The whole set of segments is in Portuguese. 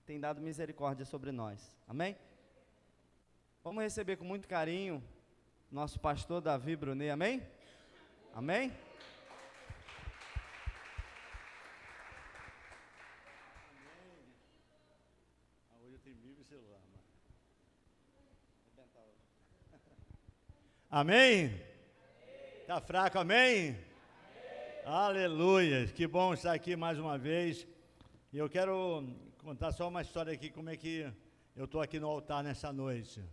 tem dado misericórdia sobre nós. Amém? Vamos receber com muito carinho nosso pastor Davi Brunet, amém? Amém? Hoje eu tenho Bíblia e celular, amém? Tá fraco, amém? Aleluia, que bom estar aqui mais uma vez. E eu quero contar só uma história aqui, como é que eu estou aqui no altar nessa noite.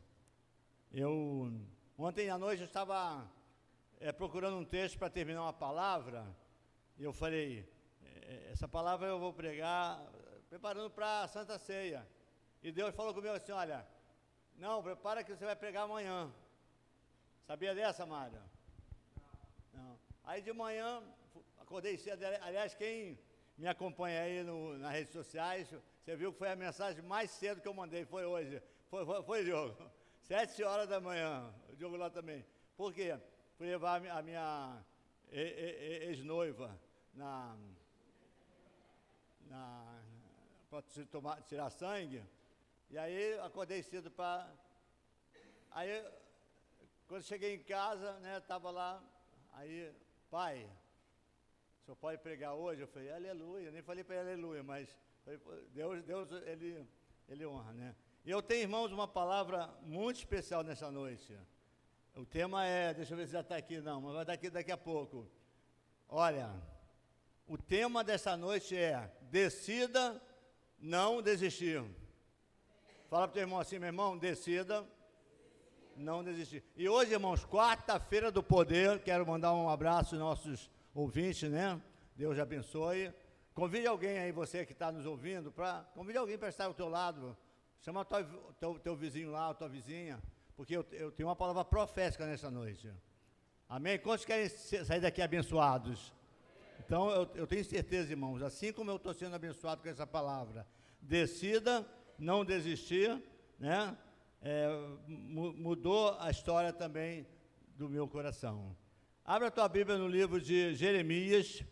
Ontem à noite eu estava procurando um texto para terminar uma palavra, e eu falei, essa palavra eu vou pregar preparando para a Santa Ceia. E Deus falou comigo assim, olha, não, prepara que você vai pregar amanhã. Sabia dessa, Mário? Não. Aí de manhã, acordei cedo, aliás, quem me acompanha aí nas redes sociais, você viu que foi a mensagem mais cedo que eu mandei, foi hoje, foi Diogo, 7 horas da manhã, o Diogo lá também. Por quê? Fui levar a minha ex-noiva para tirar sangue, e aí acordei cedo para... Aí, quando cheguei em casa, né, estava lá, aí, pai, o senhor pode pregar hoje? Eu falei, aleluia, nem falei para ele aleluia, mas Deus ele honra, né? E eu tenho, irmãos, uma palavra muito especial nessa noite. O tema é, deixa eu ver se já está aqui, não, mas vai estar daqui a pouco. Olha, o tema dessa noite é, decida não desistir. Fala para o teu irmão assim, meu irmão, decida não desistir. E hoje, irmãos, quarta-feira do poder, quero mandar um abraço aos nossos ouvintes, né? Deus abençoe. Convide alguém aí, você que está nos ouvindo, convide alguém para estar ao teu lado. Chama teu vizinho lá, a tua vizinha, porque eu tenho uma palavra profética nessa noite. Amém? Quantos querem sair daqui abençoados? Então, eu tenho certeza, irmãos, assim como eu estou sendo abençoado com essa palavra, decida não desistir, né? Mudou a história também do meu coração. Abra a tua Bíblia no livro de Jeremias,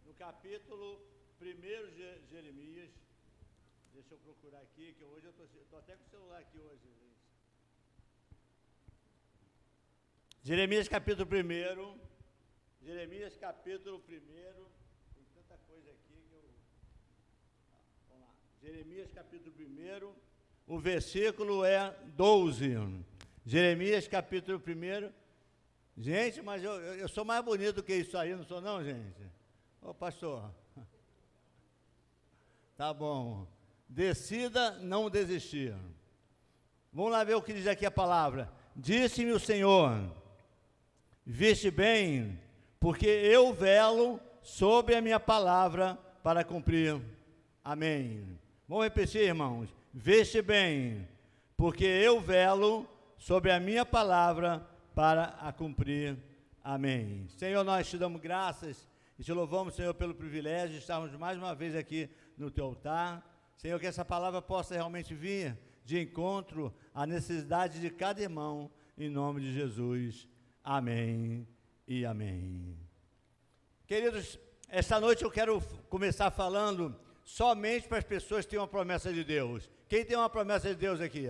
no capítulo 1 de Jeremias. Deixa eu procurar aqui, que hoje eu estou até com o celular aqui hoje, gente. Jeremias capítulo 1. Jeremias capítulo 1. Tem tanta coisa aqui que eu... Vamos lá. Jeremias capítulo 1, o versículo é 12. Jeremias capítulo 1. Gente, mas eu sou mais bonito que isso aí, não sou não, gente? Ô, pastor. Tá bom. Decida não desistir. Vamos lá ver o que diz aqui a palavra. Disse-me o Senhor, viste bem, porque eu velo sobre a minha palavra para cumprir. Amém. Vamos repetir, irmãos. Viste bem, porque eu velo sobre a minha palavra para a cumprir. Amém. Senhor, nós te damos graças e te louvamos, Senhor, pelo privilégio de estarmos mais uma vez aqui no teu altar. Senhor, que essa palavra possa realmente vir de encontro à necessidade de cada irmão, em nome de Jesus. Amém e amém. Queridos, esta noite eu quero começar falando somente para as pessoas que têm uma promessa de Deus. Quem tem uma promessa de Deus aqui?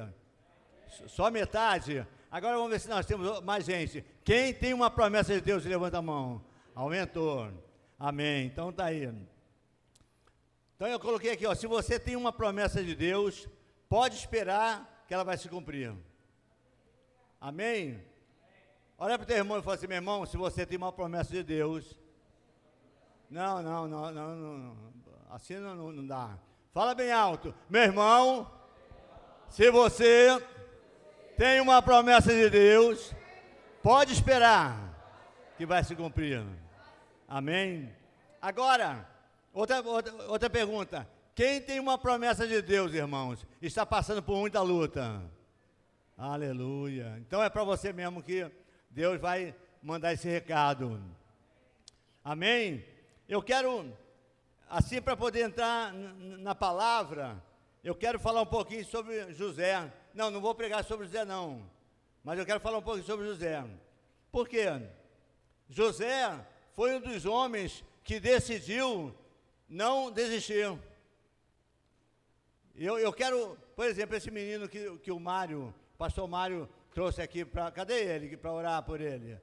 Só metade? Agora vamos ver se nós temos mais gente. Quem tem uma promessa de Deus, levanta a mão. Aumentou. Amém. Então tá aí. Então eu coloquei aqui, ó, se você tem uma promessa de Deus, pode esperar que ela vai se cumprir. Amém? Olha para o teu irmão e fala assim, meu irmão, se você tem uma promessa de Deus, não, assim não dá. Fala bem alto, meu irmão, se você tem uma promessa de Deus, pode esperar que vai se cumprir. Amém? Agora, outra pergunta. Quem tem uma promessa de Deus, irmãos, está passando por muita luta? Aleluia. Então é para você mesmo que Deus vai mandar esse recado. Amém? Eu quero, assim, para poder entrar na palavra, eu quero falar um pouquinho sobre José. Não vou pregar sobre José não, mas eu quero falar um pouquinho sobre José. Por quê? José foi um dos homens que decidiu não desistir. Eu quero, por exemplo, esse menino que o Mário, pastor Mário, trouxe aqui para... Cadê ele? Para orar por ele.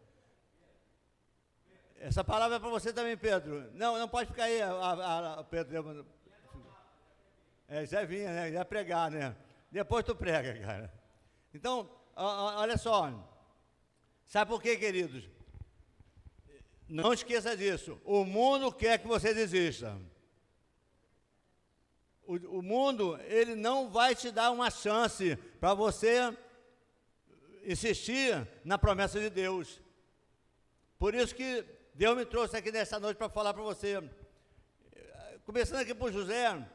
Essa palavra é para você também, Pedro. Não pode ficar aí, Pedro. Já vinha, né? Já pregar, né? Depois tu prega, cara. Então, olha só. Sabe por quê, queridos? Não esqueça disso. O mundo quer que você desista. O mundo, ele não vai te dar uma chance para você insistir na promessa de Deus. Por isso que Deus me trouxe aqui nessa noite para falar para você. Começando aqui por José.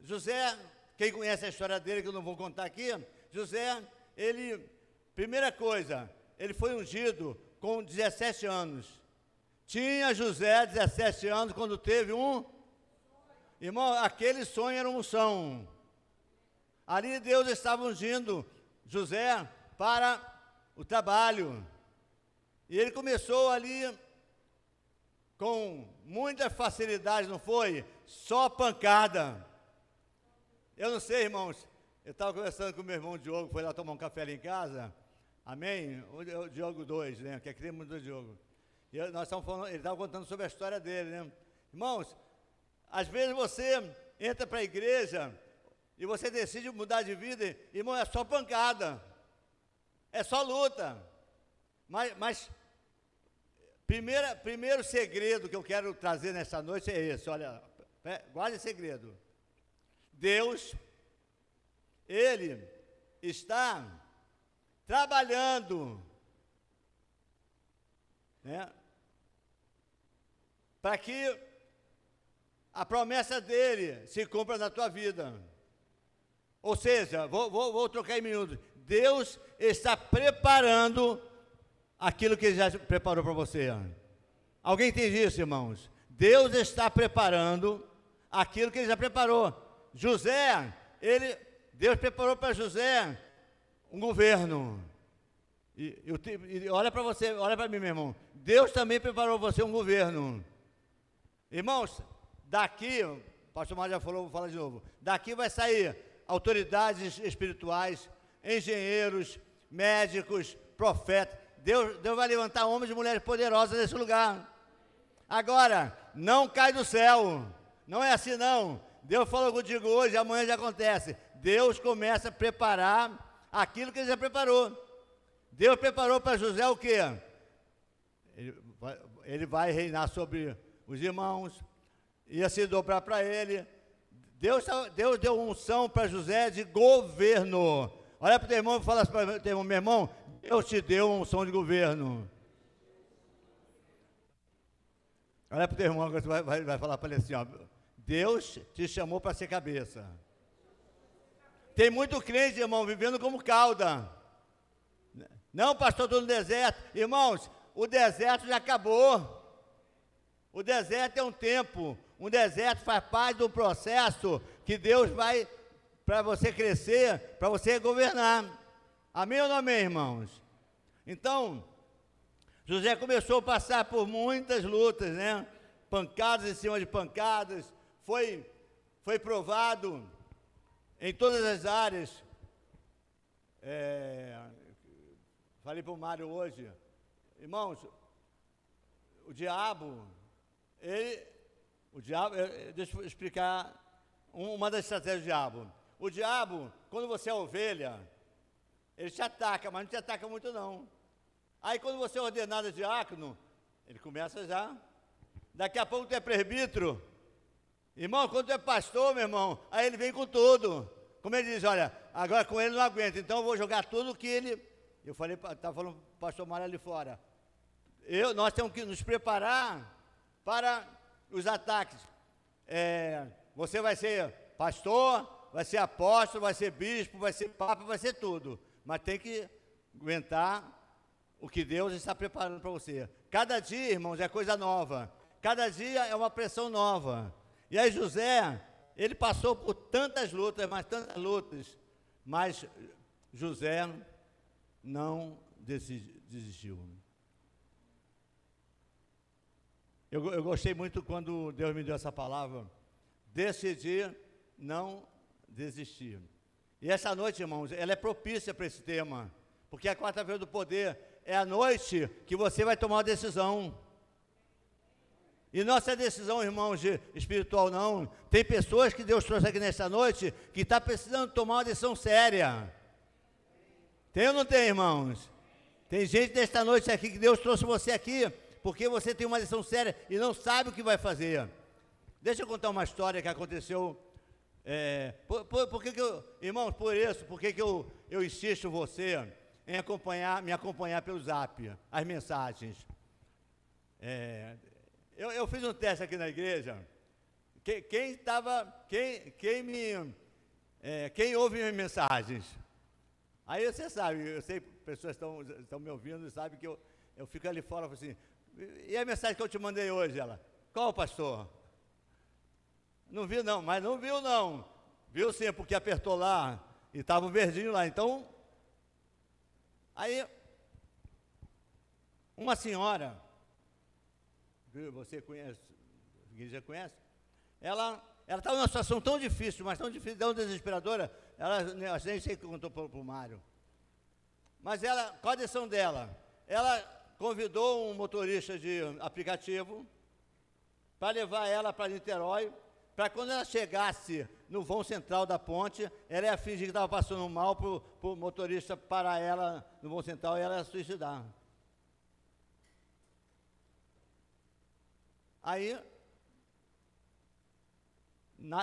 José, quem conhece a história dele, que eu não vou contar aqui, José, primeira coisa, ele foi ungido com 17 anos. Tinha José 17 anos quando teve irmão, aquele sonho era uma unção. Ali Deus estava ungindo José para o trabalho. E ele começou ali com muita facilidade, não foi? Só pancada. Eu não sei, irmãos, eu estava conversando com o meu irmão Diogo, foi lá tomar um café ali em casa, amém? O Diogo 2, né, que é primo do Diogo. E nós estávamos falando, ele estava contando sobre a história dele, né? Irmãos, às vezes você entra para a igreja e você decide mudar de vida, irmão, é só pancada, é só luta. Mas primeiro segredo que eu quero trazer nessa noite é esse, olha, guarde esse segredo. Deus, Ele está trabalhando, né, para que a promessa dEle se cumpra na tua vida. Ou seja, vou trocar em minutos. Deus está preparando aquilo que Ele já preparou para você. Alguém entende isso, irmãos? Deus está preparando aquilo que Ele já preparou. José, Deus preparou para José um governo. E olha para você, olha para mim, meu irmão. Deus também preparou você um governo. Irmãos, daqui, o pastor Mário já falou, vou falar de novo. Daqui vai sair autoridades espirituais, engenheiros, médicos, profetas. Deus vai levantar homens e mulheres poderosas nesse lugar. Agora, não cai do céu. Não é assim, não. Deus falou contigo hoje, amanhã já acontece. Deus começa a preparar aquilo que Ele já preparou. Deus preparou para José o quê? Ele vai reinar sobre os irmãos, ia se dobrar para ele. Deus deu unção para José de governo. Olha para o teu irmão e fala para o teu irmão, meu irmão, Deus te deu uma unção de governo. Olha para o teu irmão, agora você vai falar para ele assim, ó, Deus te chamou para ser cabeça. Tem muito crente, irmão, vivendo como cauda. Não, pastor, estou no deserto. Irmãos, o deserto já acabou. O deserto é um tempo. Um deserto faz parte do processo que Deus vai para você crescer, para você governar. Amém ou não amém, irmãos? Então, José começou a passar por muitas lutas, né? Pancadas em cima de pancadas. Foi provado em todas as áreas. Falei para o Mário hoje, irmãos, o diabo, deixa eu explicar uma das estratégias do diabo. O diabo, quando você é ovelha, ele te ataca, mas não te ataca muito não. Aí quando você é ordenado diácono, ele começa já. Daqui a pouco tu é presbítero. Irmão, quando tu é pastor, meu irmão, aí ele vem com tudo. Como ele diz, olha, agora com ele não aguento, então eu vou jogar tudo que ele... Eu falei, estava falando para o pastor Mário ali fora. Nós temos que nos preparar para os ataques. Você vai ser pastor, vai ser apóstolo, vai ser bispo, vai ser papa, vai ser tudo. Mas tem que aguentar o que Deus está preparando para você. Cada dia, irmãos, é coisa nova. Cada dia é uma pressão nova. E aí José, ele passou por tantas lutas, mas José não desistiu. Eu gostei muito quando Deus me deu essa palavra decidi não desistir. E essa noite, irmãos, ela é propícia para esse tema, porque a quarta-feira do poder é a noite que você vai tomar uma decisão. E nossa decisão, irmãos, espiritual não. Tem pessoas que Deus trouxe aqui nessa noite que está precisando tomar uma decisão séria. Tem ou não tem, irmãos? Tem gente nesta noite aqui que Deus trouxe você aqui porque você tem uma decisão séria e não sabe o que vai fazer. Deixa eu contar uma história que aconteceu. Por que eu, irmãos, por que eu insisto você em me acompanhar pelo Zap, as mensagens? Eu fiz um teste aqui na igreja. Quem ouve minhas mensagens? Aí você sabe, eu sei, pessoas estão me ouvindo e sabem que eu fico ali fora e falo assim, e a mensagem que eu te mandei hoje? Ela, qual, pastor? Não vi não, mas não viu não. Viu sim, porque apertou lá e estava o verdinho lá. Então, aí, uma senhora, você conhece, a igreja conhece, ela estava numa situação tão difícil, mas tão difícil, tão desesperadora, ela nem sei o que contou para o Mário. Mas ela, qual a decisão dela? Ela convidou um motorista de aplicativo para levar ela para Niterói, para quando ela chegasse no vão central da ponte, ela ia fingir que estava passando mal para o motorista parar ela no vão central e ela ia suicidar. Aí,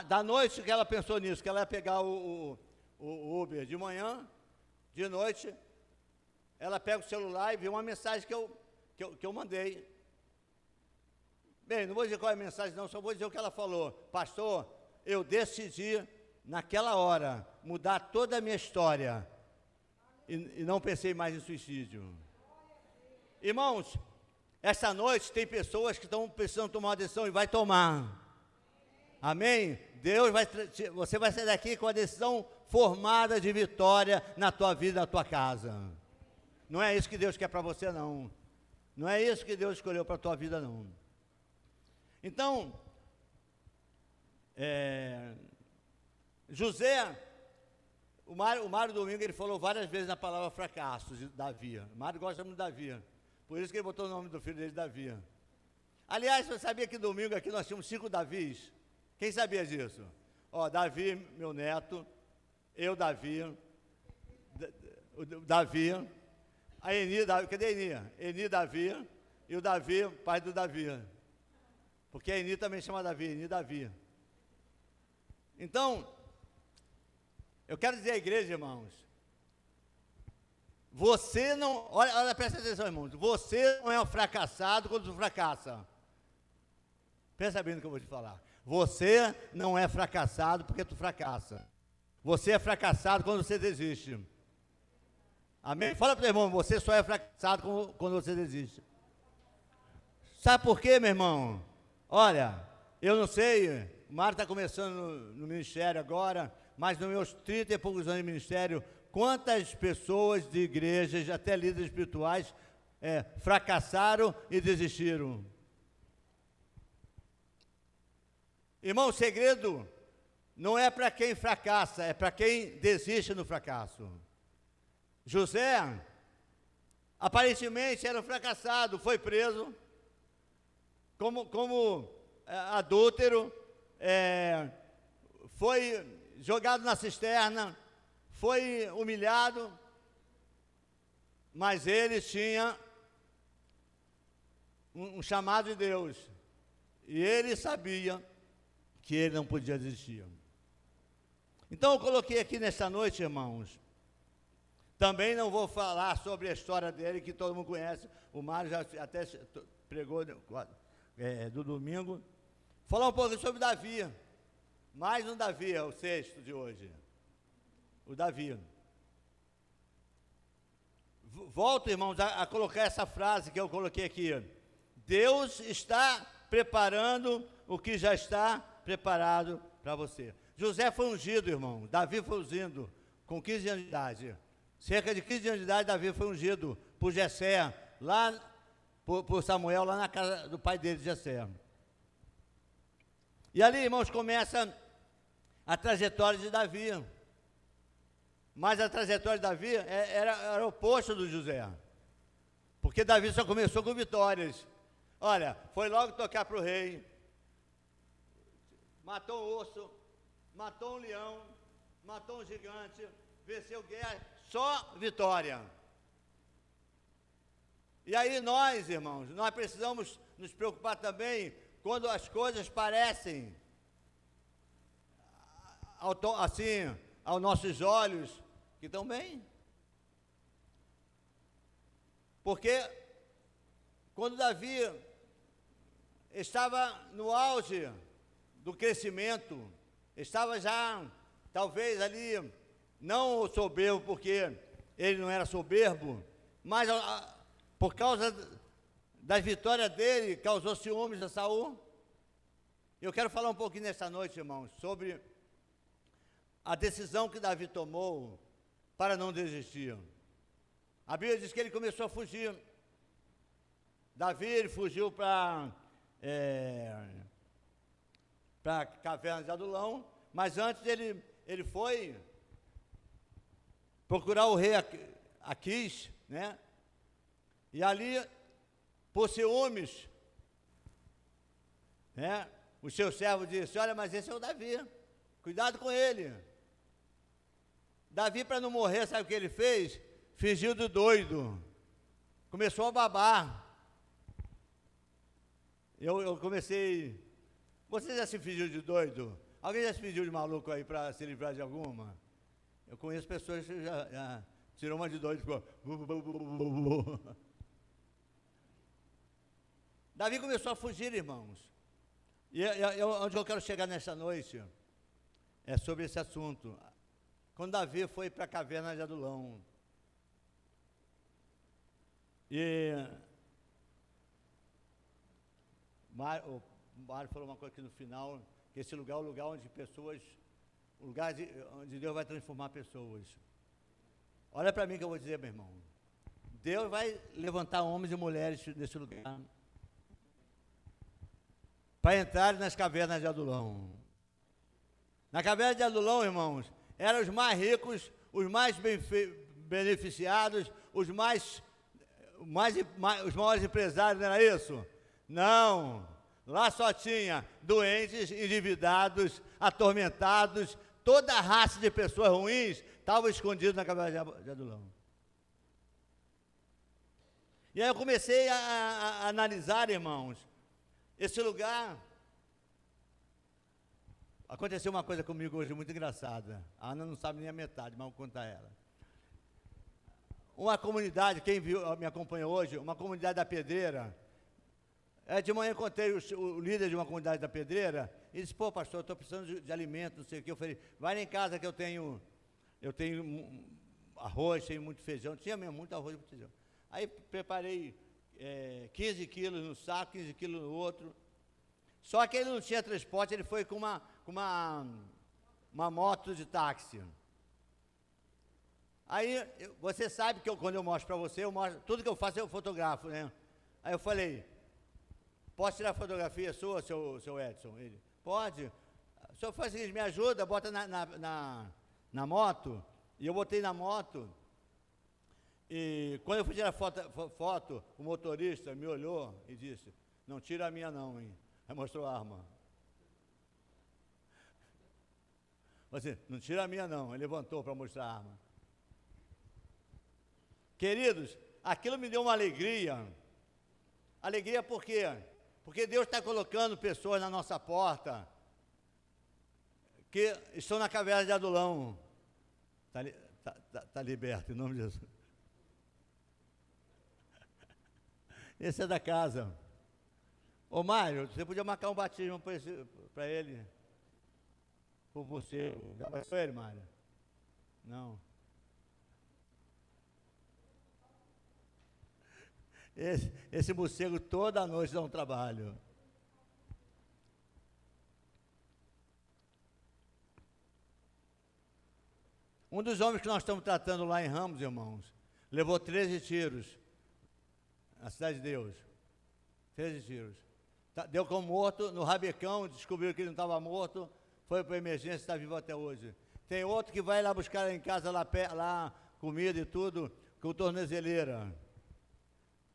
da noite que ela pensou nisso, que ela ia pegar o Uber de manhã, de noite, ela pega o celular e vê uma mensagem que eu mandei. Bem, não vou dizer qual é a mensagem não, só vou dizer o que ela falou. Pastor, eu decidi, naquela hora, mudar toda a minha história e não pensei mais em suicídio. Irmãos, esta noite tem pessoas que estão precisando tomar uma decisão e vai tomar. Amém? Você vai sair daqui com a decisão formada de vitória na tua vida, na tua casa. Não é isso que Deus quer para você, não. Não é isso que Deus escolheu para a tua vida, não. Então, José, o Mário Domingo, ele falou várias vezes na palavra fracasso de Davi. O Mário gosta muito de Davi. Por isso que ele botou o nome do filho dele, Davi. Aliás, você sabia que domingo aqui nós tínhamos 5 Davis? Quem sabia disso? Davi, meu neto, eu, Davi, Davi, a Eni, cadê a Eni? Eni, Davi, e o Davi, pai do Davi. Porque a Eni também chama Davi, Eni, Davi. Então, eu quero dizer à igreja, irmãos, você não, olha, presta atenção, irmãos, você não é um fracassado quando você fracassa. Pensa bem no que eu vou te falar. Você não é fracassado porque tu fracassa. Você é fracassado quando você desiste. Amém? Fala para o irmão, você só é fracassado quando você desiste. Sabe por quê, meu irmão? Olha, eu não sei, o Mário está começando no ministério agora, mas nos meus 30 e poucos anos de ministério, quantas pessoas de igrejas, até líderes espirituais, fracassaram e desistiram? Irmão, o segredo não é para quem fracassa, é para quem desiste no fracasso. José, aparentemente era um fracassado, foi preso como adúltero, foi jogado na cisterna, foi humilhado, mas ele tinha um chamado de Deus, e ele sabia que ele não podia desistir. Então eu coloquei aqui nesta noite, irmãos, também não vou falar sobre a história dele, que todo mundo conhece, o Mário já até pregou do domingo, falar um pouco sobre Davi, mais um Davi, é o sexto de hoje, o Davi. Volto, irmãos, a colocar essa frase que eu coloquei aqui, Deus está preparando o que já está preparado para você. José foi ungido, irmão, Davi foi ungido com 15 anos de idade, cerca de 15 anos de idade, Davi foi ungido por Jessé, lá por Samuel, lá na casa do pai dele, Jessé. E ali, irmãos, começa a trajetória de Davi. Mas a trajetória de Davi era o oposto do José. Porque Davi só começou com vitórias. Olha, foi logo tocar para o rei. Matou um urso, matou um leão, matou um gigante, venceu guerra, só vitória. E aí nós, irmãos, nós precisamos nos preocupar também quando as coisas parecem, assim, aos nossos olhos, que estão bem. Porque quando Davi estava no auge do crescimento, estava já, talvez ali, não soberbo, porque ele não era soberbo, mas por causa das vitórias dele, causou ciúmes a Saul. Eu quero falar um pouquinho nessa noite, irmãos, sobre a decisão que Davi tomou para não desistir. A Bíblia diz que ele começou a fugir. Davi, ele fugiu para a caverna de Adulão, mas antes ele foi procurar o rei Aquis, né? E ali, por ciúmes, né? O seu servo disse: olha, mas esse é o Davi, cuidado com ele. Davi, para não morrer, sabe o que ele fez? Fingiu de doido, começou a babar. Eu comecei. Você já se fingiu de doido? Alguém já se fingiu de maluco aí para se livrar de alguma? Eu conheço pessoas que já tirou uma de doido e ficou. Davi começou a fugir, irmãos. E onde eu quero chegar nesta noite é sobre esse assunto. Quando Davi foi para a caverna de Adulão. E o Mário falou uma coisa aqui no final, que esse lugar é o lugar onde pessoas, o lugar onde Deus vai transformar pessoas. Olha para mim que eu vou dizer, meu irmão. Deus vai levantar homens e mulheres desse lugar para entrarem nas cavernas de Adulão. Na caverna de Adulão, irmãos, eram os mais ricos, os mais beneficiados, os maiores empresários, não era isso? Não, lá só tinha doentes, endividados, atormentados, toda a raça de pessoas ruins estava escondida na caverna de Adulão. E aí eu comecei a analisar, irmãos, esse lugar. Aconteceu uma coisa comigo hoje muito engraçada. A Ana não sabe nem a metade, mas vou contar ela. Uma comunidade, quem me acompanha hoje, uma comunidade da Pedreira. De manhã encontrei o líder de uma comunidade da Pedreira, e disse: pô, pastor, eu estou precisando de alimento, não sei o que. Eu falei: vai lá em casa que eu tenho arroz, tenho muito feijão. Tinha mesmo muito arroz e muito feijão. Aí preparei 15 quilos no saco, 15 quilos no outro. Só que ele não tinha transporte, ele foi com uma moto de táxi. Aí, você sabe que quando eu mostro para você, tudo que eu faço eu fotografo, né? Aí eu falei: posso tirar fotografia sua, seu Edson? Ele: pode. O senhor faz o seguinte, me ajuda, bota na moto. E eu botei na moto. E quando eu fui tirar foto, o motorista me olhou e disse: não tira a minha não, hein? Aí mostrou a arma. Você, não tira a minha não. Ele levantou para mostrar a arma. Queridos, aquilo me deu uma alegria. Alegria por quê? Porque Deus está colocando pessoas na nossa porta que estão na caverna de Adulão. Está liberto, em nome de Jesus. Esse é da casa. Ô Mário, você podia marcar um batismo para ele? Por você. Já bateu ele, Mário? Não. Esse morcego toda noite dá um trabalho. Um dos homens que nós estamos tratando lá em Ramos, irmãos, levou 13 tiros na Cidade de Deus. 13 tiros. Deu como morto no rabecão, descobriu que ele não estava morto, foi para a emergência, está vivo até hoje. Tem outro que vai lá buscar em casa, lá comida e tudo, com tornozeleira.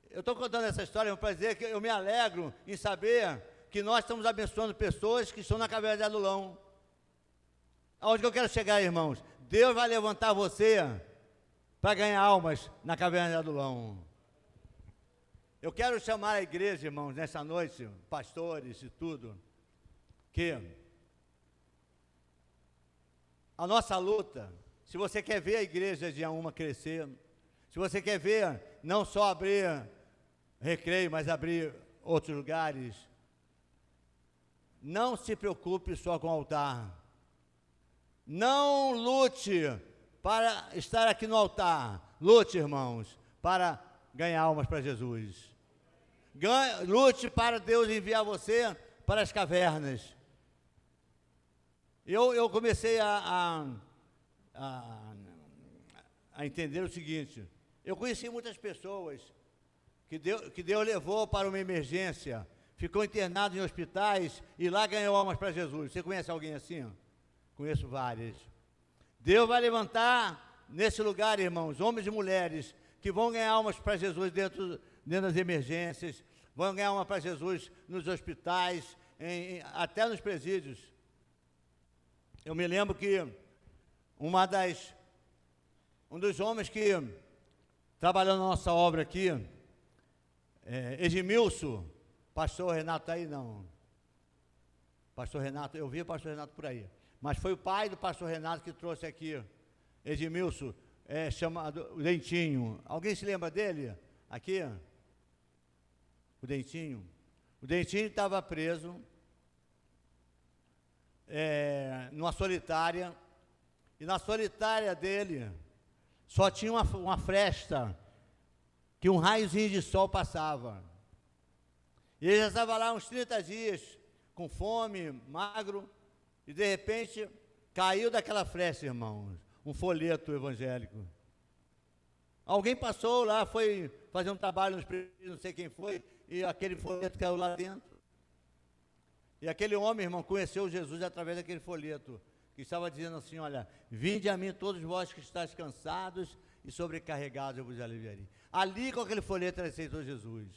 Eu estou contando essa história para dizer que eu me alegro em saber que nós estamos abençoando pessoas que estão na caverna de Adulão. Aonde que eu quero chegar, irmãos? Deus vai levantar você para ganhar almas na caverna de Adulão. Eu quero chamar a igreja, irmãos, nessa noite, pastores e tudo, que a nossa luta, se você quer ver a igreja de Auma crescer, se você quer ver não só abrir Recreio, mas abrir outros lugares, não se preocupe só com o altar. Não lute para estar aqui no altar. Lute, irmãos, para ganhar almas para Jesus. Lute para Deus enviar você para as cavernas. Eu comecei a entender o seguinte: eu conheci muitas pessoas que Deus levou para uma emergência, ficou internado em hospitais e lá ganhou almas para Jesus. Você conhece alguém assim? Conheço várias. Deus vai levantar nesse lugar, irmãos, homens e mulheres que vão ganhar almas para Jesus dentro das emergências, vão ganhar almas para Jesus nos hospitais, até nos presídios. Eu me lembro que um dos homens que trabalhou na nossa obra aqui, Edmilson, pastor Renato está aí não. Pastor Renato, eu vi o pastor Renato por aí. Mas foi o pai do pastor Renato que trouxe aqui, Edmilson, chamado Dentinho. Alguém se lembra dele? Aqui? O Dentinho. O Dentinho estava preso numa solitária, e na solitária dele só tinha uma fresta que um raiozinho de sol passava. E ele já estava lá uns 30 dias, com fome, magro, e de repente caiu daquela fresta, irmãos, um folheto evangélico. Alguém passou lá, foi fazer um trabalho nos presídios, não sei quem foi, e aquele folheto caiu lá dentro. E aquele homem, irmão, conheceu Jesus através daquele folheto, que estava dizendo assim: olha, vinde a mim todos vós que estáis cansados e sobrecarregados, eu vos aliviarei. Ali, com aquele folheto, ele aceitou Jesus.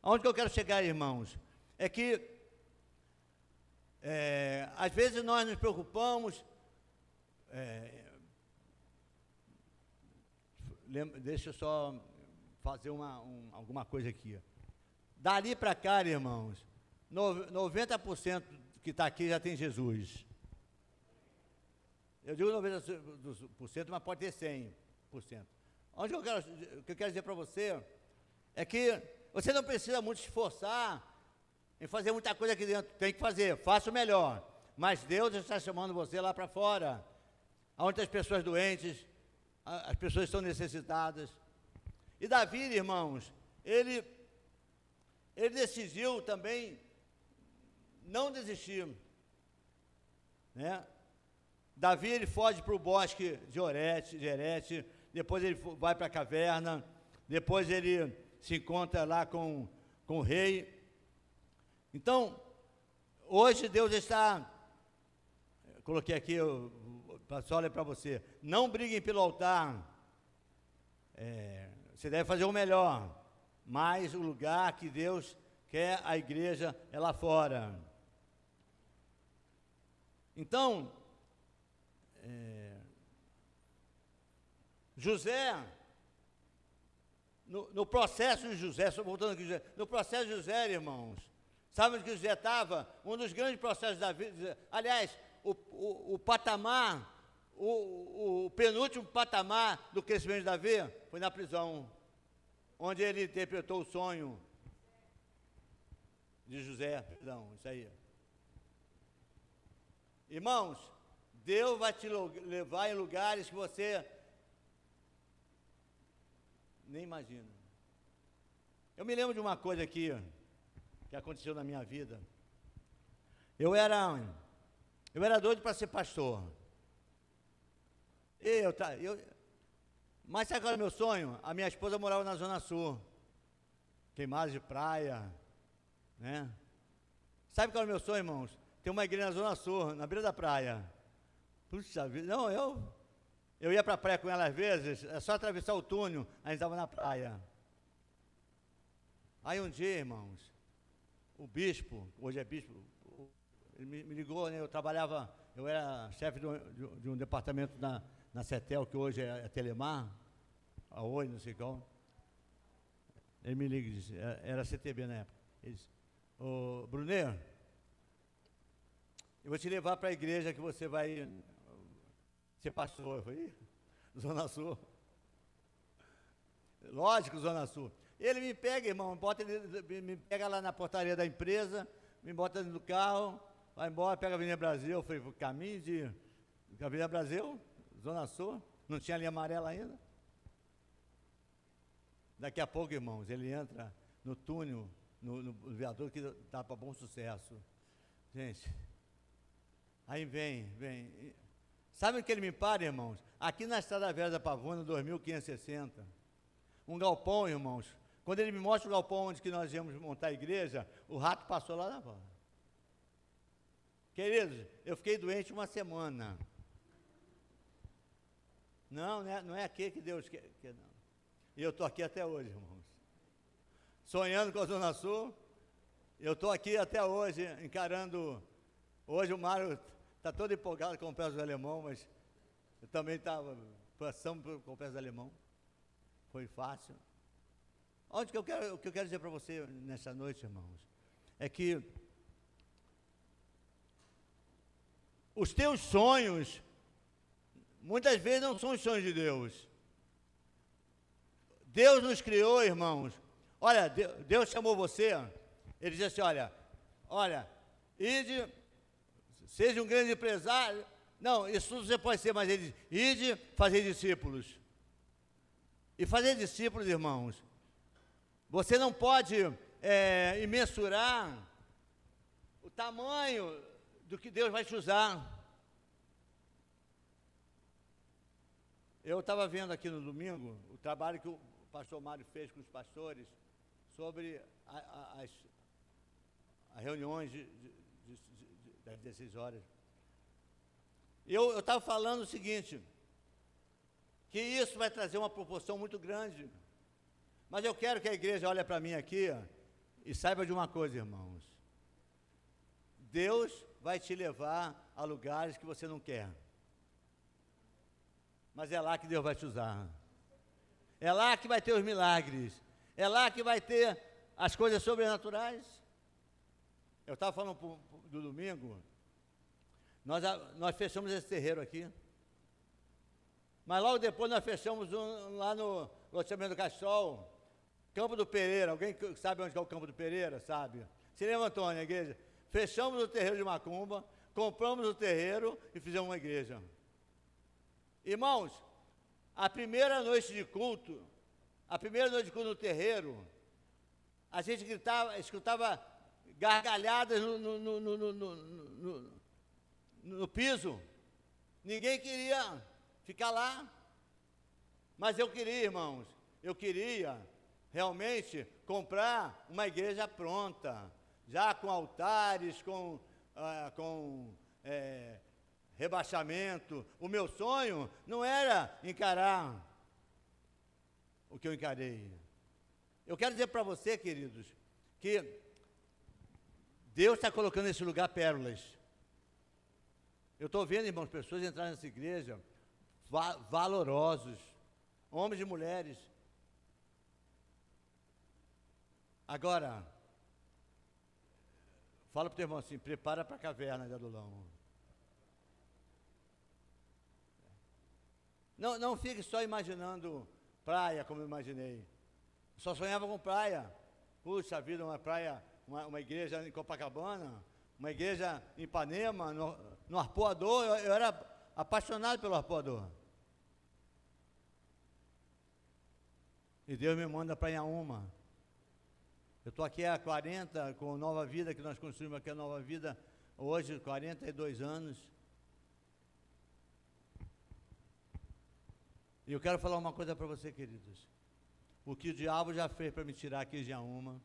Aonde que eu quero chegar, irmãos? É que às vezes nós nos preocupamos, deixa eu só fazer alguma coisa aqui. Dali para cá, irmãos, 90% que está aqui já tem Jesus. Eu digo 90%, mas pode ter 100%. O que eu quero dizer para você é que você não precisa muito se esforçar em fazer muita coisa aqui dentro. Tem que fazer, faça o melhor. Mas Deus está chamando você lá para fora, onde as pessoas doentes, as pessoas estão necessitadas. E Davi, irmãos, ele decidiu também não desistir, né? Davi, ele foge para o bosque de Herete, depois ele vai para a caverna, depois ele se encontra lá com o rei. Então, hoje Deus está, coloquei aqui, só olha para você, não briguem pelo altar, você deve fazer o melhor, mas o lugar que Deus quer a igreja é lá fora. Então, José, no processo de José, voltando aqui, no processo de José, irmãos, sabe onde que José estava? Um dos grandes processos da vida, aliás, o patamar, o penúltimo patamar do crescimento de Davi foi na prisão, onde ele interpretou o sonho de José, perdão, isso aí. Irmãos, Deus vai te levar em lugares que você nem imagina. Eu me lembro de uma coisa aqui que aconteceu na minha vida. Eu era doido para ser pastor. Mas sabe qual era o meu sonho? A minha esposa morava na Zona Sul, Queimadas de Praia, né? Sabe qual é o meu sonho, irmãos? Tem uma igreja na Zona Sul, na beira da praia. Puxa vida, não, eu ia para a praia com ela às vezes, é só atravessar o túnel, a gente estava na praia. Aí um dia, irmãos, o bispo, hoje é bispo, ele me ligou, né? Eu era chefe de um departamento na CETEL, que hoje é Telemar, a Oi, não sei qual. Ele me liga e disse, era CTB na época. Ele disse, ô Brunet, eu vou te levar para a igreja que você vai ser pastor. Eu falei, Zona Sul. Lógico, Zona Sul. Ele me pega, irmão, me pega lá na portaria da empresa, me bota no carro, vai embora, pega a Avenida Brasil. Eu falei, caminho de Avenida Brasil, Zona Sul, não tinha linha amarela ainda. Daqui a pouco, irmãos, ele entra no túnel, no viaduto que dá para Bom Sucesso. Gente, aí vem. Sabe o que ele me para, irmãos? Aqui na Estrada Velha da Pavuna, 2560, um galpão, irmãos. Quando ele me mostra o galpão onde que nós íamos montar a igreja, o rato passou lá na volta. Queridos, eu fiquei doente uma semana. Não é aqui que Deus quer, não. E eu estou aqui até hoje, irmãos. Sonhando com a Zona Sul, eu estou aqui até hoje, encarando. Hoje o Mário está todo empolgado com o Peças do Alemão, mas eu também estava passando com o Peças do Alemão. Foi fácil. O que eu quero dizer para você nessa noite, irmãos, é que os teus sonhos, muitas vezes não são os sonhos de Deus. Deus nos criou, irmãos. Olha, Deus chamou você, ele disse assim, olha, ide, seja um grande empresário. Não, isso tudo você pode ser, mas ele diz, ide fazer discípulos. E fazer discípulos, irmãos, você não pode imensurar o tamanho do que Deus vai te usar. Eu estava vendo aqui no domingo o trabalho que o pastor Mário fez com os pastores sobre as reuniões das 16 horas. Eu estava falando o seguinte, que isso vai trazer uma proporção muito grande. Mas eu quero que a igreja olhe para mim aqui e saiba de uma coisa, irmãos. Deus vai te levar a lugares que você não quer. Mas é lá que Deus vai te usar. É lá que vai ter os milagres. É lá que vai ter as coisas sobrenaturais. Eu estava falando do domingo, nós fechamos esse terreiro aqui. Mas logo depois nós fechamos lá no loteamento do Castrol, Campo do Pereira. Alguém sabe onde é o Campo do Pereira? Sabe? Se levantou na igreja. Fechamos o terreiro de Macumba, compramos o terreiro e fizemos uma igreja. Irmãos, a primeira noite de culto no terreiro, a gente escutava gargalhadas no piso. Ninguém queria ficar lá. Mas eu queria, irmãos, realmente comprar uma igreja pronta, já com altares, com rebaixamento. O meu sonho não era encarar o que eu encarei. Eu quero dizer para você, queridos, que Deus está colocando nesse lugar pérolas. Eu estou vendo, irmãos, pessoas entrarem nessa igreja valorosos, homens e mulheres. Agora, fala para o teu irmão assim, prepara para a caverna de Adulão. Não fique só imaginando praia, como eu imaginei. Só sonhava com praia. Puxa vida, uma praia, uma igreja em Copacabana, uma igreja em Ipanema, no Arpoador. Eu era apaixonado pelo Arpoador. E Deus me manda para Inhaúma. Eu estou aqui há 40, com Nova Vida, que nós construímos aqui a Nova Vida, hoje, 42 anos. E eu quero falar uma coisa para você, queridos. O que o diabo já fez para me tirar aqui de Inhaúma,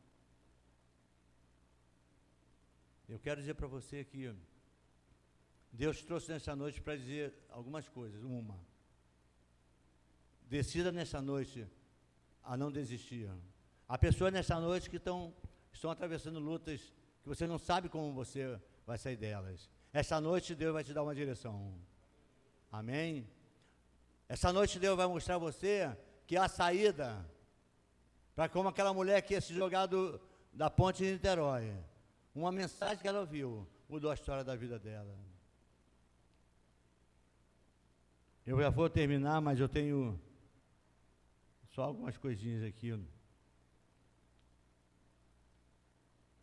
eu quero dizer para você que Deus trouxe nessa noite para dizer algumas coisas. Uma, decida nessa noite a não desistir. Há pessoas nessa noite que estão atravessando lutas que você não sabe como você vai sair delas. Essa noite Deus vai te dar uma direção. Amém? Essa noite Deus vai mostrar a você que há saída para como aquela mulher que ia se jogar da ponte de Niterói. Uma mensagem que ela ouviu mudou a história da vida dela. Eu já vou terminar, mas eu tenho só algumas coisinhas aqui.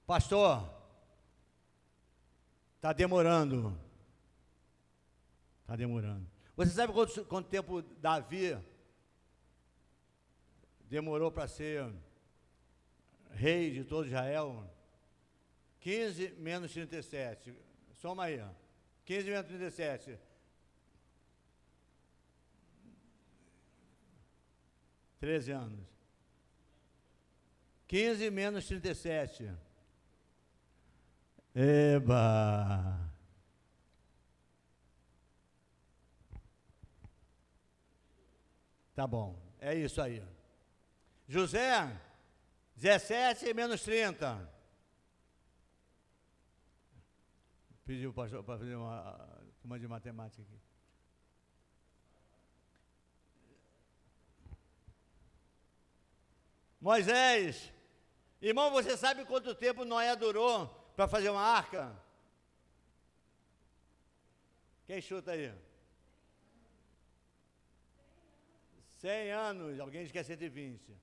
Pastor, está demorando. Está demorando. Você sabe quanto tempo Davi demorou para ser rei de todo Israel? 15 menos 37. Soma aí. 15 menos 37. 13 anos. 15 menos 37. Eba! Tá bom, é isso aí. José, 17 menos 30. Pediu para fazer uma de matemática aqui. Moisés, irmão, você sabe quanto tempo Noé durou para fazer uma arca? Quem chuta aí? 100 anos, alguém diz que é 120,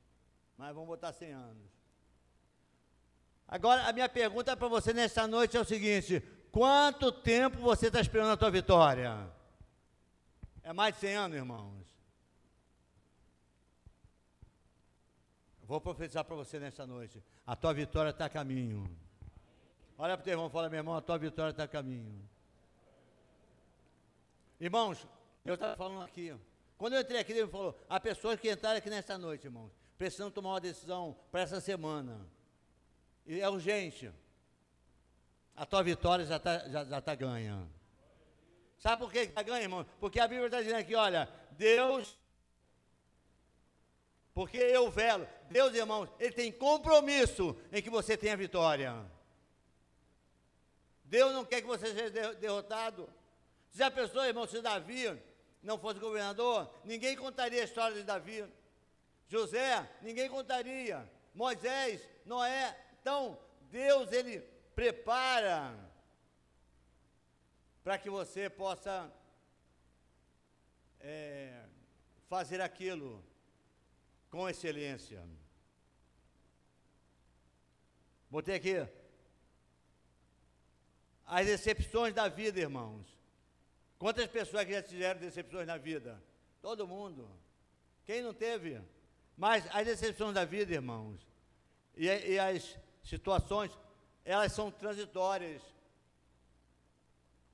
mas vamos botar 100 anos. Agora, a minha pergunta para você nesta noite é o seguinte: quanto tempo você está esperando a tua vitória? É mais de 100 anos, irmãos? Vou profetizar para você nesta noite: a tua vitória está a caminho. Olha para o teu irmão e fala: meu irmão, a tua vitória está a caminho. Irmãos, eu estava falando aqui, quando eu entrei aqui, Deus me falou: há pessoas que entraram aqui nesta noite, irmãos, precisam tomar uma decisão para essa semana, e é urgente. A tua vitória já tá ganha. Sabe por que está ganha, irmão? Porque a Bíblia está dizendo aqui, olha, Deus, porque eu velo, Deus, irmãos, Ele tem compromisso em que você tenha vitória. Deus não quer que você seja derrotado. Se a pessoa, irmão, se Davi não fosse governador, ninguém contaria a história de Davi. José, ninguém contaria. Moisés, Noé. Então, Deus, Ele prepara para que você possa fazer aquilo com excelência. Botei aqui as decepções da vida, irmãos. Quantas pessoas que já tiveram decepções na vida? Todo mundo. Quem não teve? Mas as decepções da vida, irmãos, e as situações, elas são transitórias.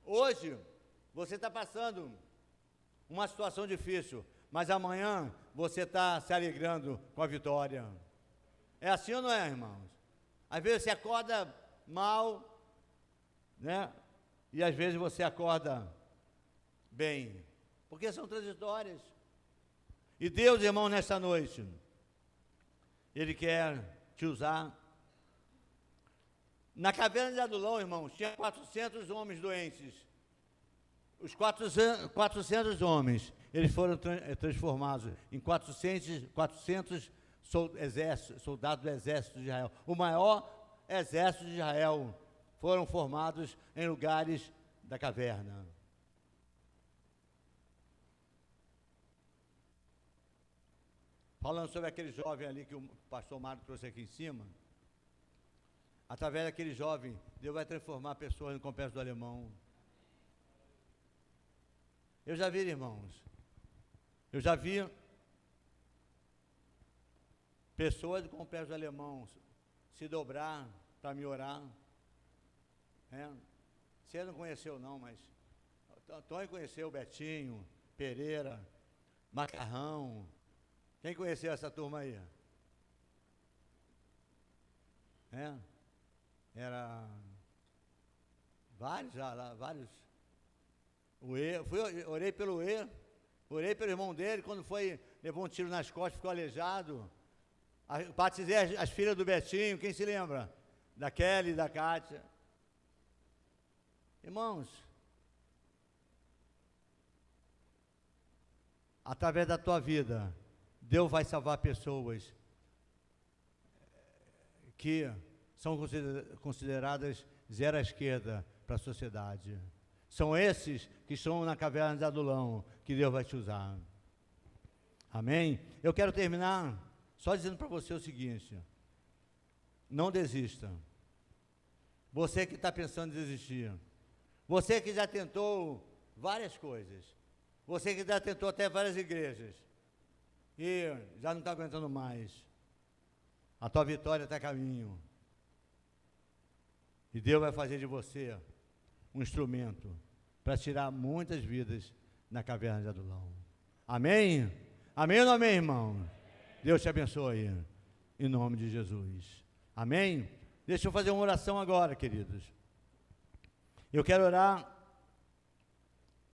Hoje, você está passando uma situação difícil, mas amanhã você está se alegrando com a vitória. É assim ou não é, irmãos? Às vezes você acorda mal, né? E às vezes você acorda bem, porque são transitórias. E Deus, irmão, nessa noite, Ele quer te usar. Na caverna de Adulão, irmãos, tinha 400 homens doentes. Os 400 homens, eles foram transformados em 400 soldados do exército de Israel. O maior exército de Israel foram formados em lugares da caverna. Falando sobre aquele jovem ali que o pastor Mário trouxe aqui em cima, através daquele jovem, Deus vai transformar pessoas no complexo do Alemão. Eu já vi, irmãos, eu já vi pessoas do complexo do Alemão se dobrar para me orar. Você não conheceu não, mas Antônio conheceu, Betinho, Pereira, Macarrão. Quem conheceu essa turma aí? Era Vários já lá, vários. Orei pelo orei pelo irmão dele, quando foi, levou um tiro nas costas, ficou aleijado. Batizei as filhas do Betinho, quem se lembra? Da Kelly e da Kátia. Irmãos, através da tua vida, Deus vai salvar pessoas que são consideradas zero à esquerda para a sociedade. São esses que estão na caverna de Adulão, que Deus vai te usar. Amém? Eu quero terminar só dizendo para você o seguinte: não desista. Você que está pensando em desistir, você que já tentou várias coisas, você que já tentou até várias igrejas, e já não está aguentando mais, a tua vitória está a caminho. E Deus vai fazer de você um instrumento para tirar muitas vidas na caverna de Adulão. Amém? Amém ou não amém, irmão? Deus te abençoe, em nome de Jesus. Amém? Deixa eu fazer uma oração agora, queridos. Eu quero orar